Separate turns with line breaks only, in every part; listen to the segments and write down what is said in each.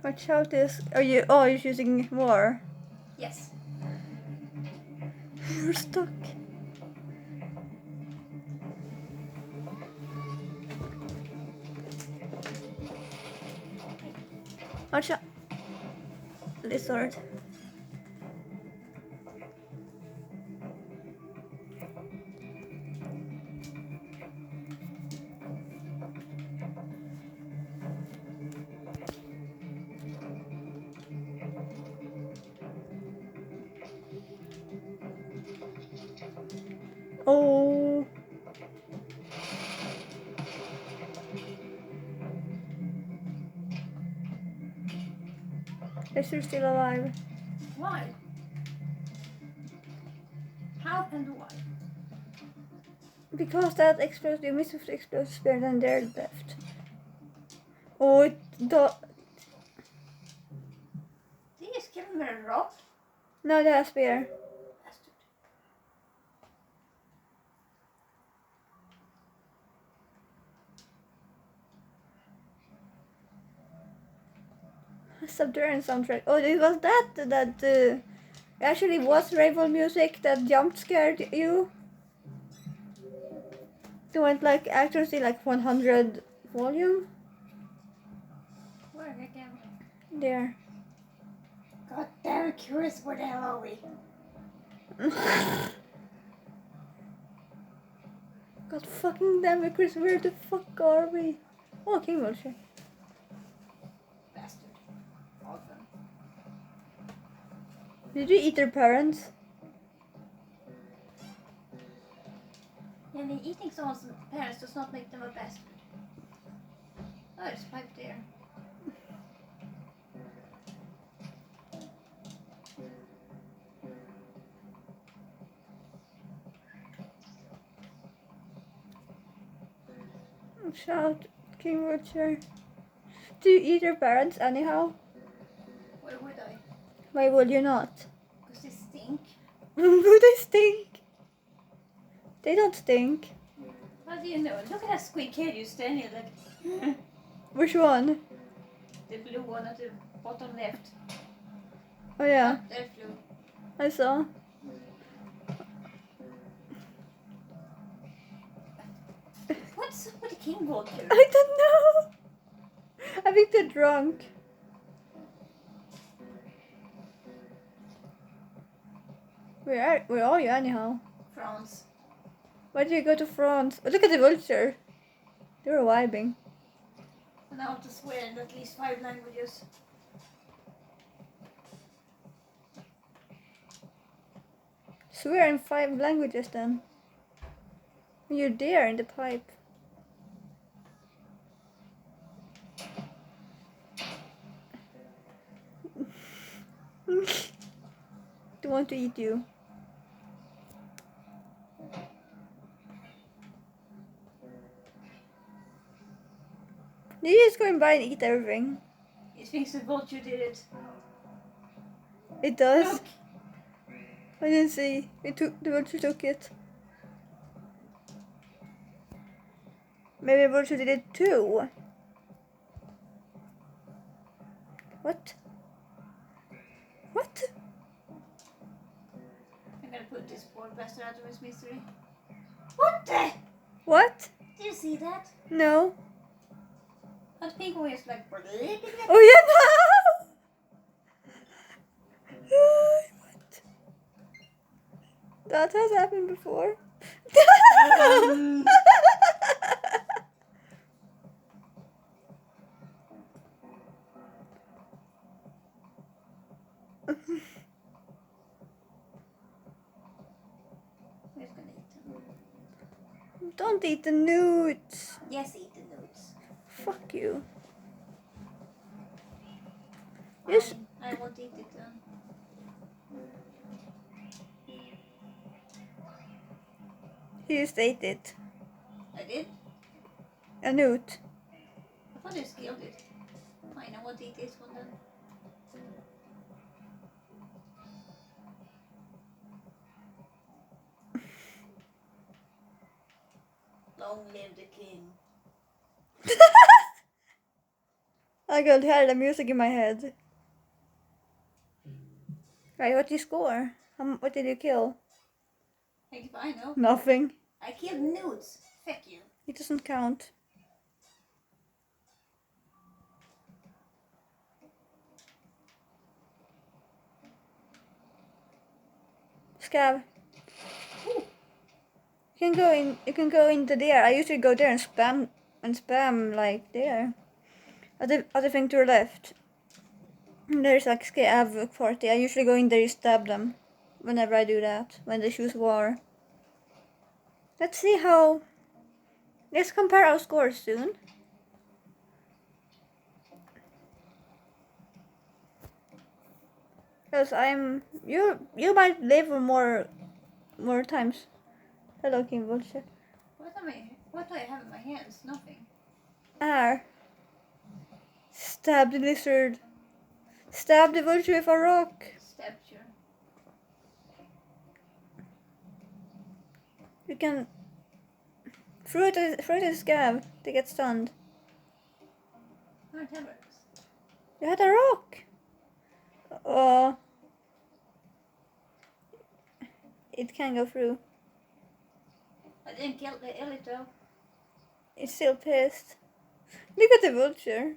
Watch out this. Are you? Oh, you're using more.
Yes.
You're stuck. Watch out. Lizard. Oh. Is she still alive?
Why? How and why?
Because that explosive, you missed with the explosive spear, then they're left. Oh, it do.
Did you just give him a rock?
No, the spear.
Bastard.
Subterranean soundtrack. Oh, it was that actually was rival music that jump scared you. It went like accuracy like 100 volume.
Where again?
There.
God damn it, curious, where the hell are we?
God fucking damn it, Chris, where the fuck are we? Oh, King Vulture.
Bastard. Awesome.
Did you eat their parents?
And eating someone's parents does not make them a bastard. Oh, it's pipe there.
Shout, King Vulture. Do you eat your parents anyhow?
Why would I?
Why would you not?
Because they stink.
Do they stink? They don't stink.
How do you know? Look at that squid kid you standing like.
Which one?
The blue one at the bottom left.
Oh yeah,
There flew.
I saw.
What's up with the king vulture?
I don't know. I think they're drunk. Where are you anyhow?
France.
Why did you go to France? Oh, look at the vulture. They were vibing.
And I want to swear in at least 5 languages.
Swear in 5 languages then. You're there in the pipe. They want to eat you. Did you just go and buy and eat everything?
He thinks the vulture did it.
It does.
Look!
I didn't see. The vulture took it. Maybe the vulture did it too. What? What?
I'm gonna put this poor bastard out of his misery. What the?
What?
Did you see that?
No.
That pink one is like.
Oh yeah, no! What? That has happened before.
Who's gonna eat them?
Don't eat the newts.
Yes, eat the notes.
Fuck you. Yes.
I won't eat it then.
You just ate it.
I did?
A newt.
I thought you killed it. Fine, I won't eat this one then. Long live the king.
I could hear the music in my head. Right, what's your score? What did you kill?
Like if I know.
Nothing.
I killed nudes. Fuck you.
It doesn't count. Scav.
Ooh.
You can go in. You can go into there. I usually go there and spam like there. Other thing to your left. There's like Scav party. I usually go in there and stab them. Whenever I do that, when they choose war. Let's see how. Let's compare our scores soon. Because you might live more times. Hello, King Vulture.
What do I have in my hands? Nothing.
Stab the lizard. Stab the vulture with a rock.
Stabbed you.
You can throw it at a scab to get stunned.
I don't have it.
You had a rock. It can go through.
I didn't kill the elite though.
It's still pissed. Look at the vulture.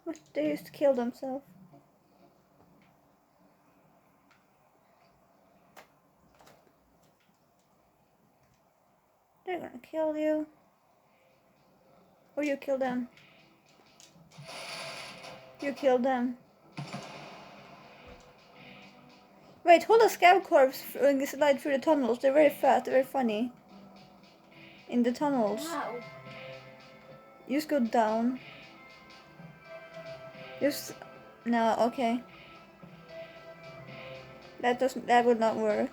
What, they used to kill themselves. They're gonna kill you. Or you kill them. You kill them. Wait, hold a scab corpse and slide through the tunnels. They're very fat, they're very funny. In the tunnels.
Wow.
You just go down. Just no, okay. That would not work.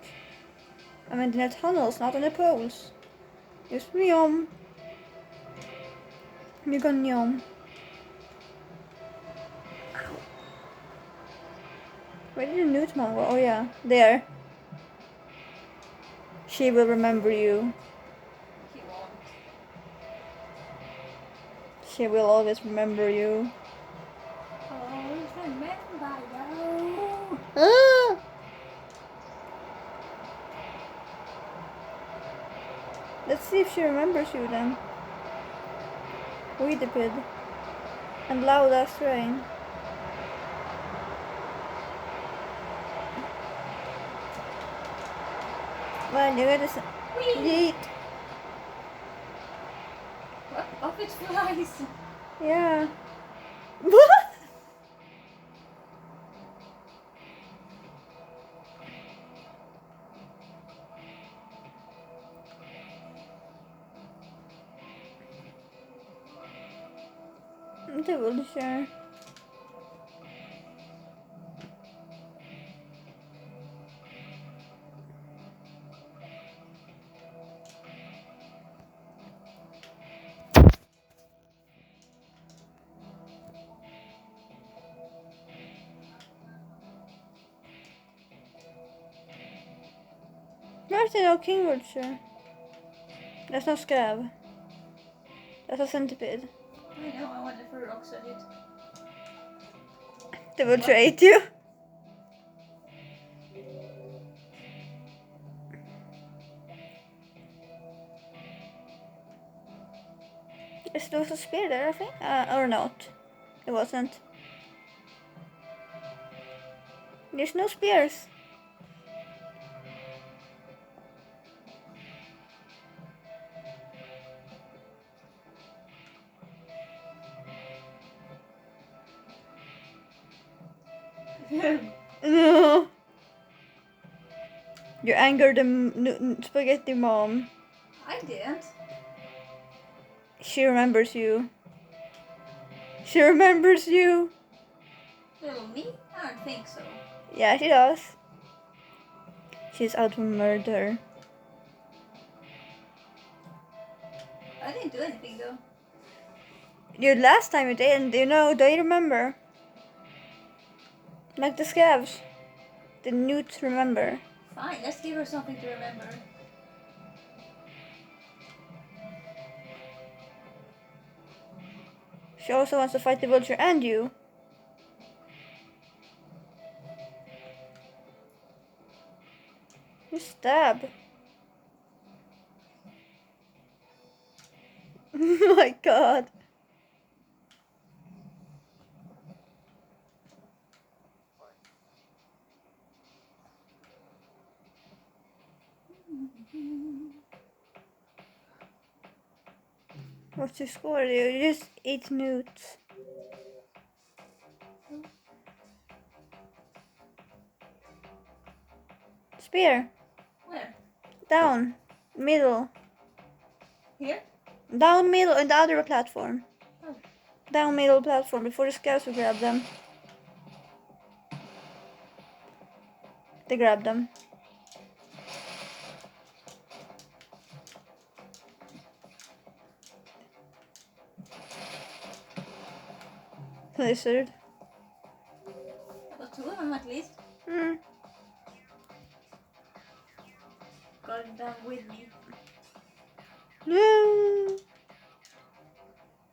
I mean in the tunnels, not in the poles. Just yum. You go yum. Where did the Newtmon go? Oh yeah, there. She will remember you.
He won't.
She will always remember you.
Always remember you.
Ah! Let's see if she remembers you then. Weedipid. And loud as rain. Well, you gotta yeet.
What? Off it flies.
Yeah. What? The vulture. There's no king vulture. That's not scab. That's a centipede.
I know, I wanted for rocks at it.
The vulture ate you. There was a spear there, I think. Or not. It wasn't. There's no spears. No. You angered the spaghetti mom.
I didn't.
She remembers you. She remembers you.
Little me? I don't think so.
Yeah, she does. She's out for murder.
I didn't do anything though.
You last time you didn't, do you remember? Like the scabs. The newts remember.
Fine, let's give her something to remember.
She also wants to fight the vulture and you. You stab. Oh my god. What's your score? You just 8 newts. Spear.
Where?
Down. Middle.
Here?
Down middle in the other platform.
Oh.
Down middle platform before the scouts will grab them. They grab them. Lizard.
I got 2 of them at least.
Hmm.
Got them with me.
No.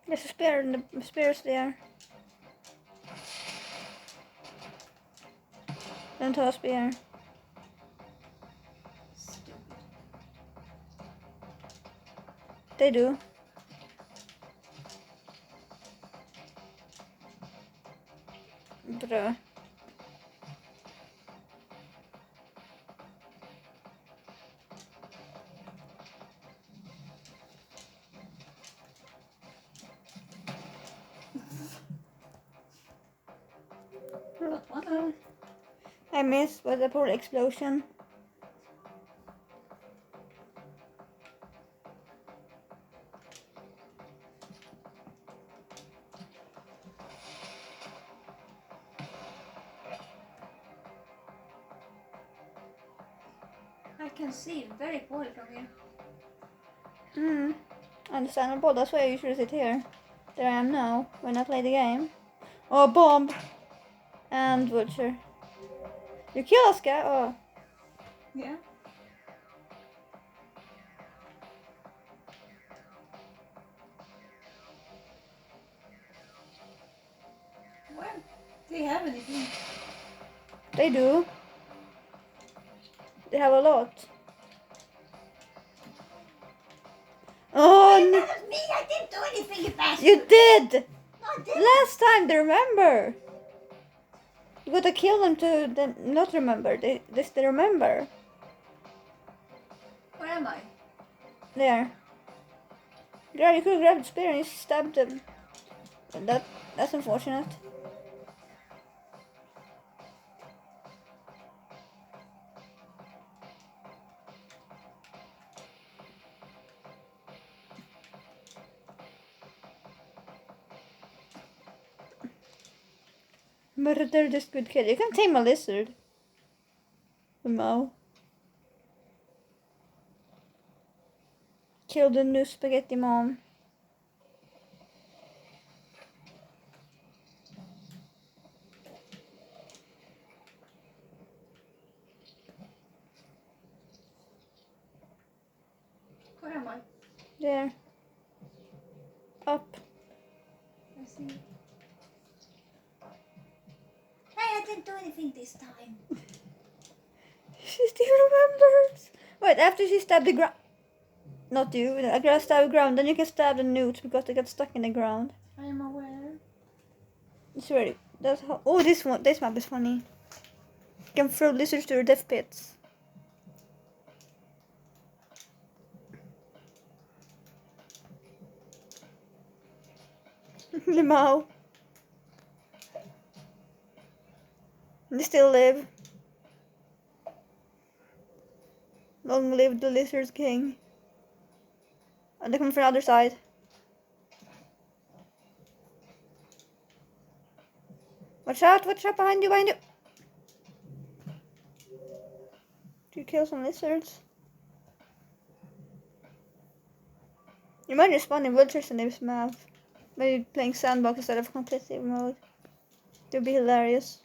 There's a spear and the spear's there. Don't toss spear.
Stupid.
They do. Bro.
Got one of them.
I missed with the poor explosion.
I can see very poorly from here.
Hmm. Understandable, that's why I usually sit here. There I am now, when I play the game. Oh, bomb! And vulture. You kill us, guy? Oh.
Yeah. Where? Do you have anything?
They do. They have a lot. Oh, no.
That was me! I didn't do anything, you bastard!
You did!
No, I didn't!
Last time, they remember. You gotta kill them to then not remember. They remember.
Where am I?
There. Yeah, you could have grabbed the spear and you stabbed them. But that's unfortunate. But they're just good kids. You can tame a lizard. Somehow. Kill the new spaghetti mom.
Where am I?
There. Up.
I see. Hey, I didn't do anything this time.
She still remembers. Wait, after she stabbed the ground. Not you. I gotta stab the ground. Then you can stab the newts because they get stuck in the ground.
I am aware.
It's ready. That's how. Oh, this map is funny. You can throw lizards to their death pits. Limau. They still live. Long live the lizard king. And they come from the other side. Watch out behind you, behind you. Did you kill some lizards? You might respawn in vultures in this map. Maybe playing sandbox instead of competitive mode. It would be hilarious.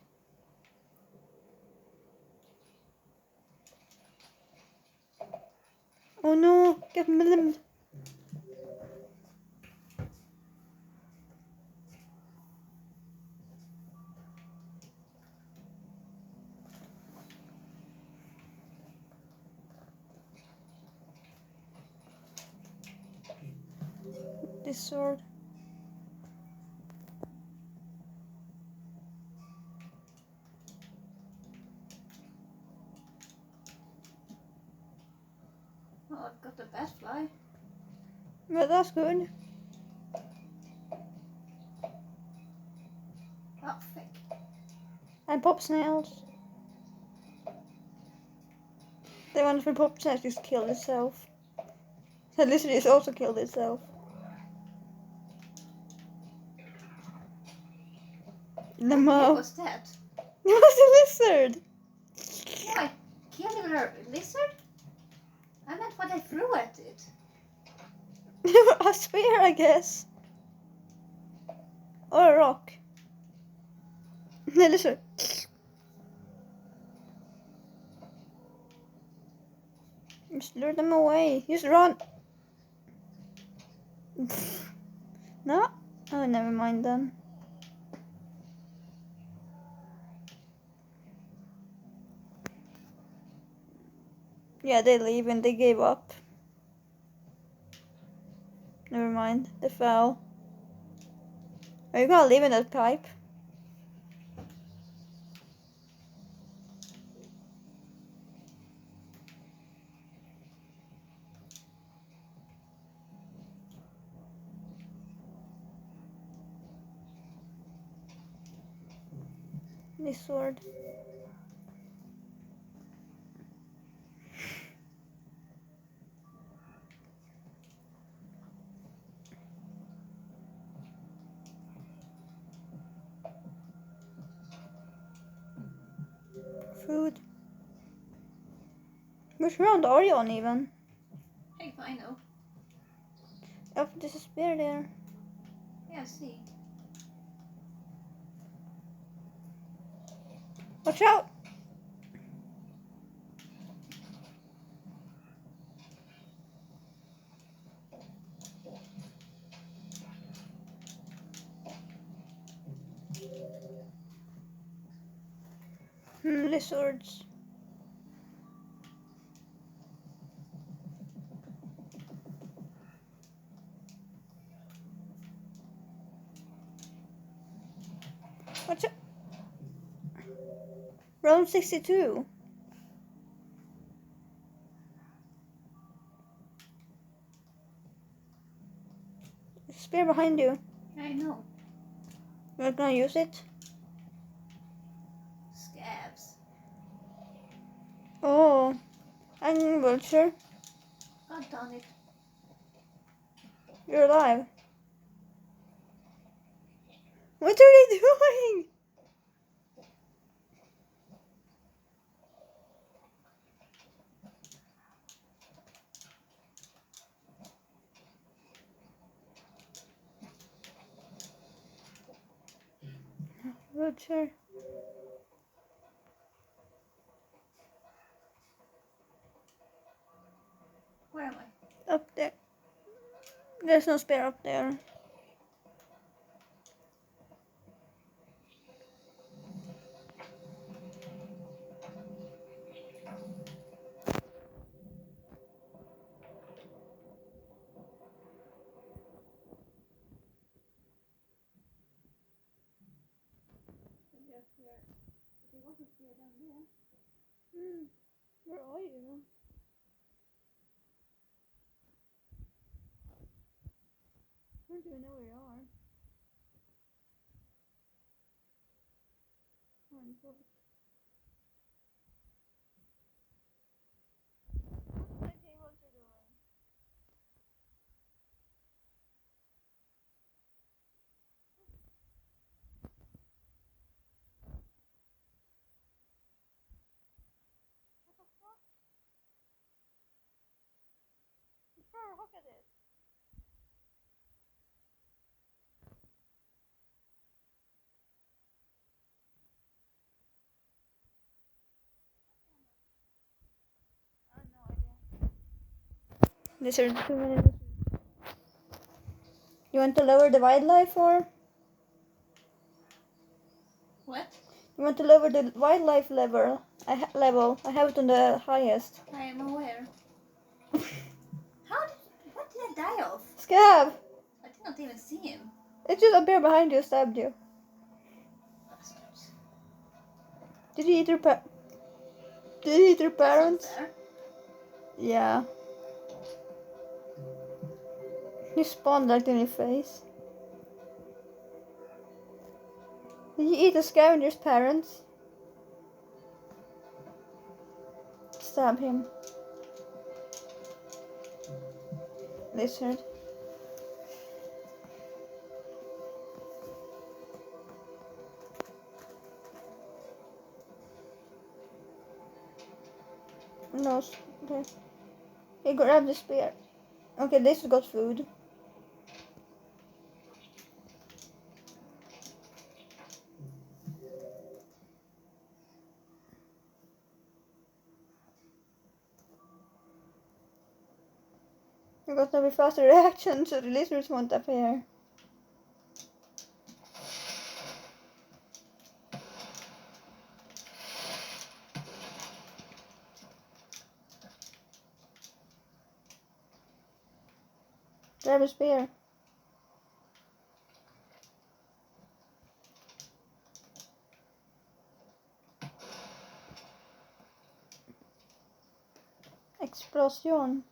Oh no, get limbed. This sword.
Oh, I've got the best fly.
Well, that's good.
Oh, thick.
And pop snails. The one from pop snails just killed itself. The lizard just also killed itself.
What
No.
was that?
It was a lizard.
Oh, I killed a lizard? I meant what I threw at it.
A spear, I guess. Or a rock. The lizard. Just lure them away. Just run. No? Oh, never mind then. Yeah, they leave and they gave up. Never mind. They fell. Are you gonna leave in that pipe? This sword. Food. Which round are you on even?
Hey, I know.
Oh, there's a spear there.
Yeah, see.
Watch out! Lizards. Watch out! Round 62. Spear behind you.
I know.
You're not gonna use it?
Scabs.
Oh. I'm vulture.
God darn it.
You're alive. What are they doing? Vulture.
Where am I?
Up there. There's no spear up there. Where are you? I don't even know where you are. Oh, God. Okay, what you're doing? What the fuck? Sure, look at it. I have no idea. These are too many lizards. You want to lower the wildlife or?
What?
You want to lower the wildlife level? I have it on the highest.
I am aware. What did I die of?
Scab!
I Not even see him.
It just appeared behind you, stabbed you.
Bastards.
Did he eat your Did he eat your parents?
That's not fair.
Yeah. He spawned right in your face. Did you eat the scavenger's parents? Stab him. Lizard. No. Okay. He grabbed the spear. Okay, this got food. You got to be faster reaction so the lizards won't appear. Grab a spear. Explosion.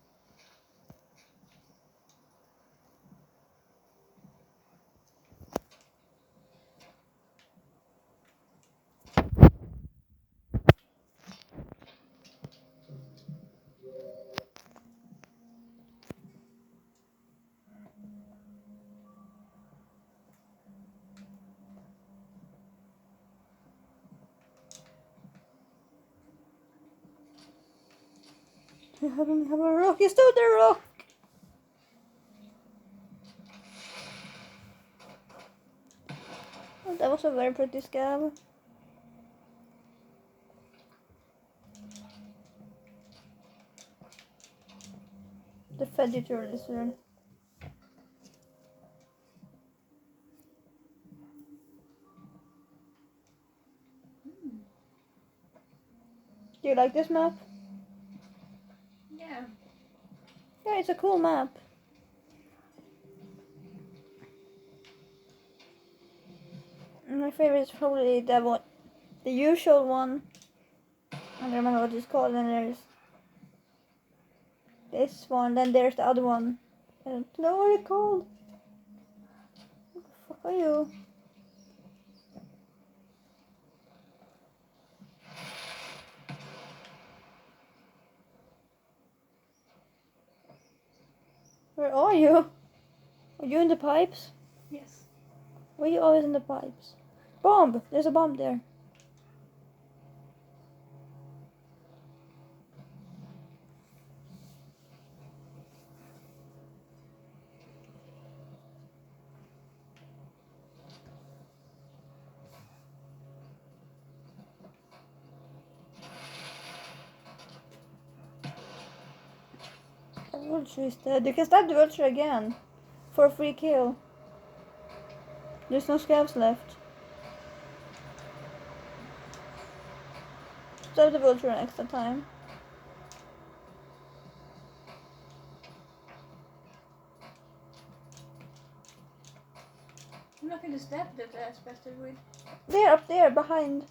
You haven't have a rock. You stole the rock. Oh, that was a very pretty scab. The vegetator lizard. Do you like this map?
Yeah.
Yeah, it's a cool map. My favorite is probably that one, the usual one. I don't remember what it's called. And there's this one. Then there's the other one. I don't know what it's called. What the fuck are you? Where are you? Are you in the pipes?
Yes.
Why are you always in the pipes? Bomb! There's a bomb there. The vulture is dead. You can stab the vulture again. For a free kill. There's no scabs left. Stab the vulture an extra time.
I'm not going to stab that ass bastard with.
There, up there, behind.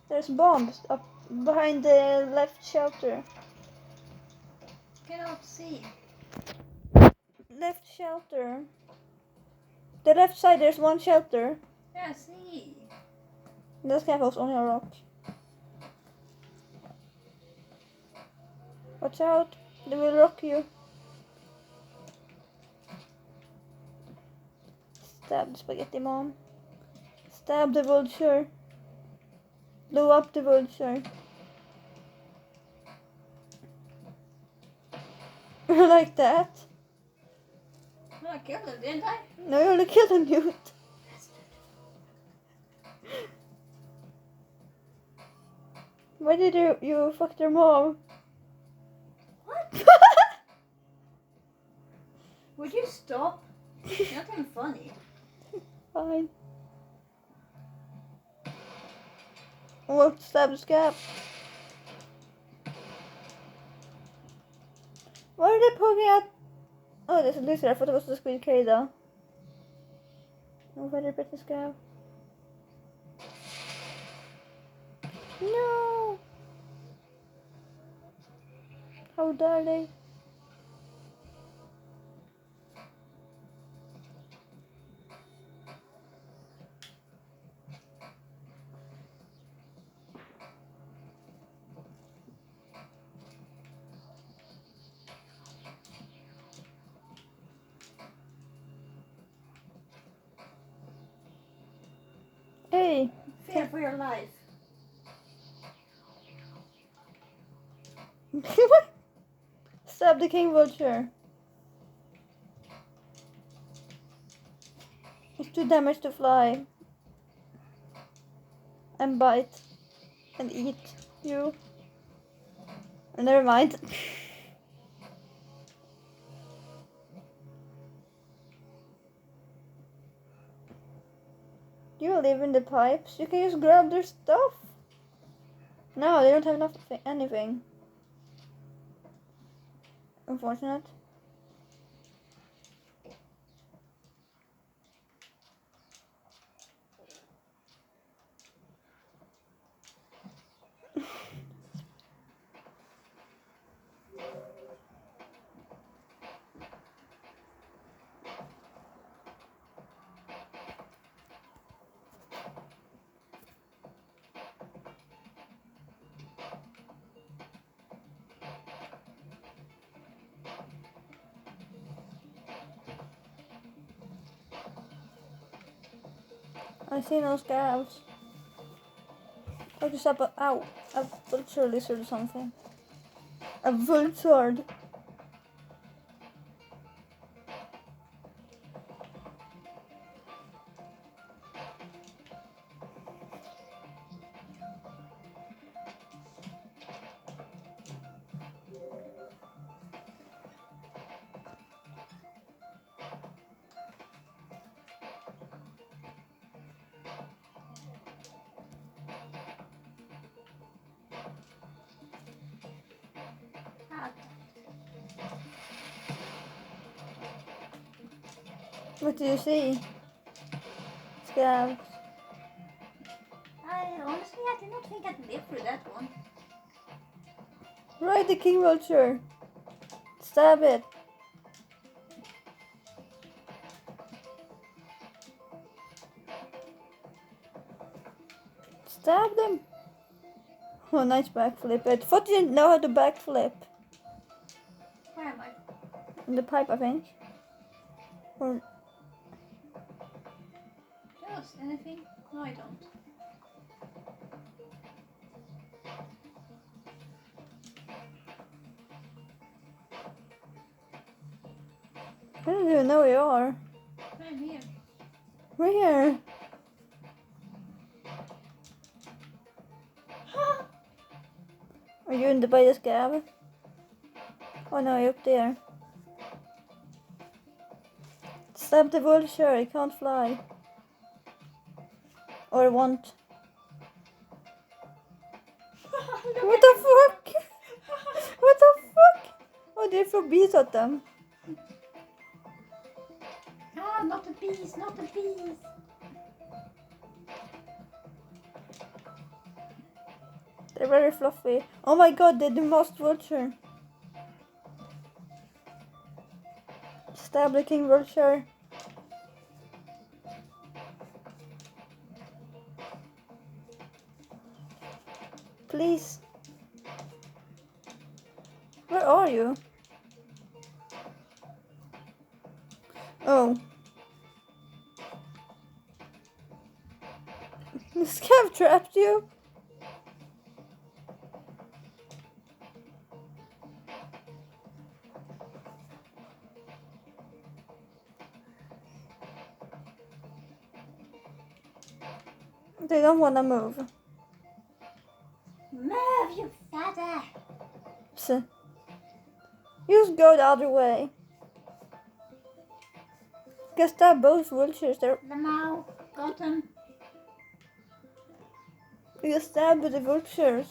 There's bombs up behind the left shelter.
Cannot see.
Left shelter. The left side, there's one shelter.
Yeah, see.
The scaffold's only a rock. Watch out, they will rock you. Stab the spaghetti mom. Stab the vulture. Blow up the vulture. Like that.
No, I killed him, didn't I?
No, you only killed a newt. Why did you fuck their mom?
What? Would you stop? Nothing funny.
Fine. What stab the scab? Why are they poking at? Oh, there's a lizard. I thought it was the squid K though. No very pretty scab. No! How dare they? Hey!
Fear for your life.
Stab the king vulture. It's too damaged to fly. And bite. And eat you. Never mind. You live in the pipes. You can just grab their stuff. No, they don't have enough of anything. Unfortunate. I see no scabs. How to stop a vulture lizard or something. A vulture. What do you see? Scabs.
Honestly, I did not think I'd live through that one.
Right, the king vulture. Stab it. Stab them. Oh, nice backflip. I thought you didn't know how to backflip.
Where am I?
In the pipe, I think. Or
Just anything? No, I don't.
I don't even know where you are.
I'm here.
Where? Are you in the by the scab? Oh no, you're up there. Stab the vulture, it can't fly. Or won't. What the fuck? What the fuck? Oh, they throw bees at them.
Ah, not the bees, not the bees.
They're very fluffy. Oh my god, they're the most vulture. Stab the king vulture. Please. Where are you? Oh. The scab trapped you? They don't want to move.
Move, you father.
So, you just go the other way. Can stab both vultures. They're,
Lamau, got him.
you just stab the vultures.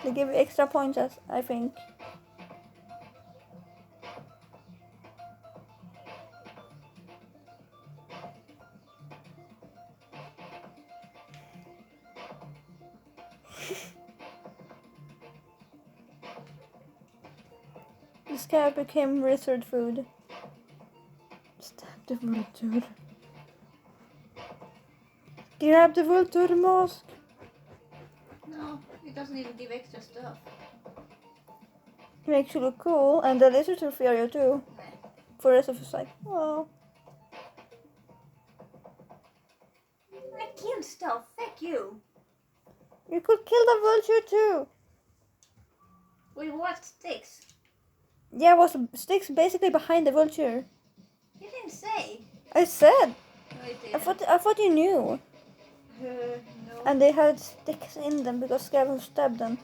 They give you extra points, I think. The scab became lizard food. Stab the vulture. Grab the vulture mask.
No, it doesn't even give extra stuff.
It makes you look cool, and the lizards will fear you too.
Nah.
For the rest of us, like, oh.
I killed stuff. Fuck you.
You could kill the vulture too.
With what sticks?
Yeah, was the sticks basically behind the vulture?
You didn't say.
I said.
No, it didn't.
I thought you knew.
No.
And they had sticks in them because Gavin stabbed them.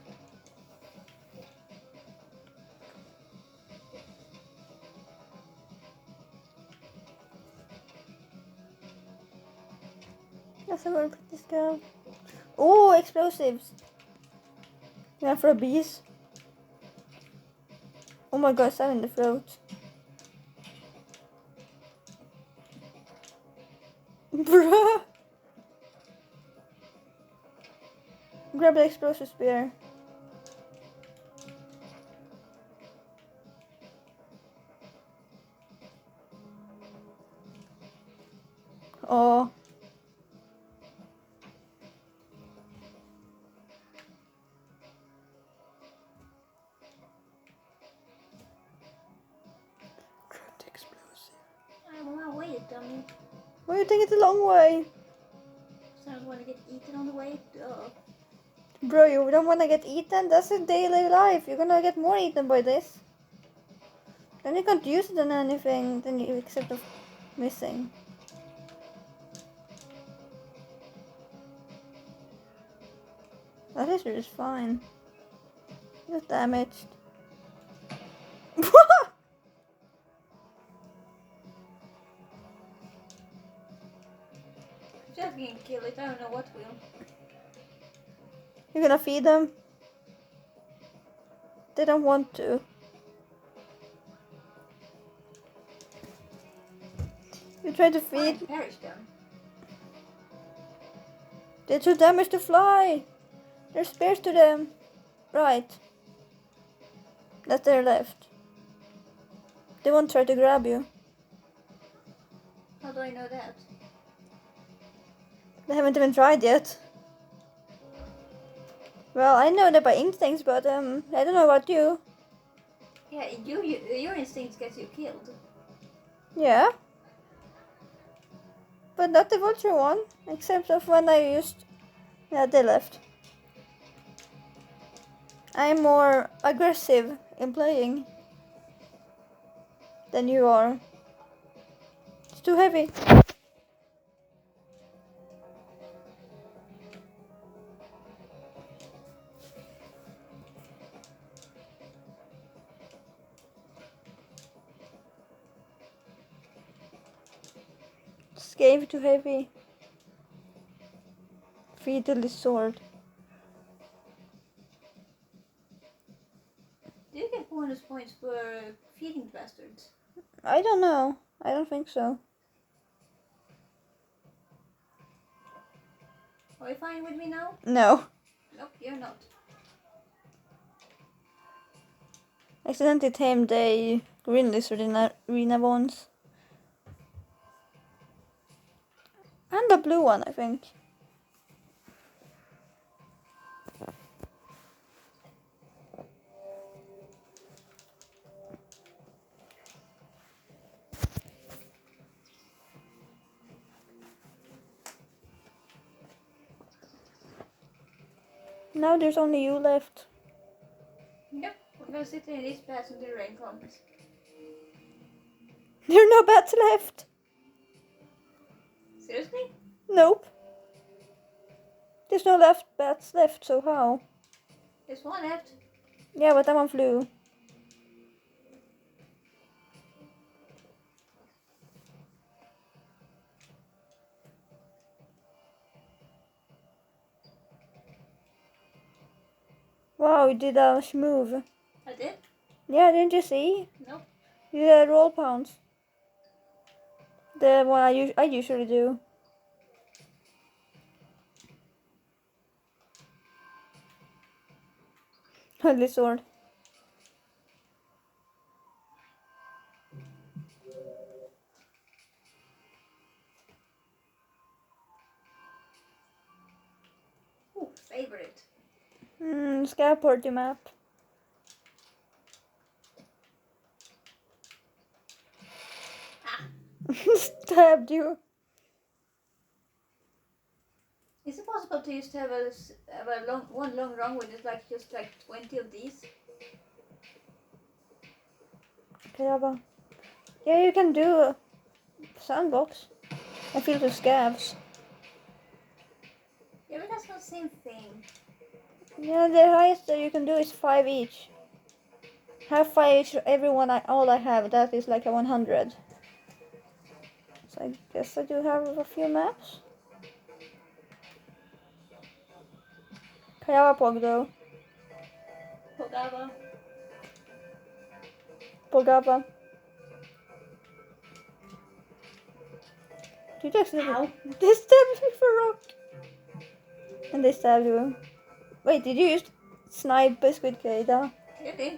That's a very pretty scab. Oh, explosives. Yeah, for bees. Oh my god, I'm in the throat. Bruh. Grab the explosive spear. Oh. Grab the explosive.
I'm on my way, dummy.
Why do you think it's a long way?
So I don't want to get eaten on the way.
Bro, you don't want to get eaten? That's a daily life. You're gonna get more eaten by this. Then you can't use it on anything then you except of missing. That lizard is fine. Just damaged.
Just gonna kill it. I don't know what will.
You're gonna feed them? They don't want to. You try to feed.
Fine, perish them.
They're too damaged to fly. There's spears to them. Right. That's their left. They won't try to grab you.
How do I know that?
They haven't even tried yet. Well, I know that by instincts, but I don't know about you.
Yeah, your instincts gets you killed.
Yeah. But not the vulture one, except of when I used... Yeah, they left. I'm more aggressive in playing than you are. It's too heavy. Scave too heavy. Feed the sword.
Do you get bonus points for feeding bastards?
I don't know. I don't think so.
Are you fine with me now?
No.
Nope, you're not.
Accidentally tamed a green lizard in an arena once. And a blue one, I think. Now there's only you left.
Yep, we're gonna sit in this bed until the rain comes.
There are no bats left.
Seriously?
Nope. There's no left bats left, so how?
There's one left.
Yeah, but that one flew. Wow, you did a move.
I did?
Yeah, didn't you see?
Nope.
You did a roll pounce. The one I usually do. Holy sword. scab party map. Stabbed you.
Is it possible to just have a one long run with just like 20 of these?
Kayaba. Yeah, you can do a sandbox. I feel the scabs.
Yeah, but that's not the same thing.
Yeah, the highest that you can do is 5 each. Have 5 each, all I have, that is like a 100. So I guess I do have a few maps. Kayaba Pog though.
Pogava.
Pogaba. Did you actually...
Ow.
They stabbed me for rock! And they stabbed you. Wait, did you just snipe Biscuit Keda?
You did.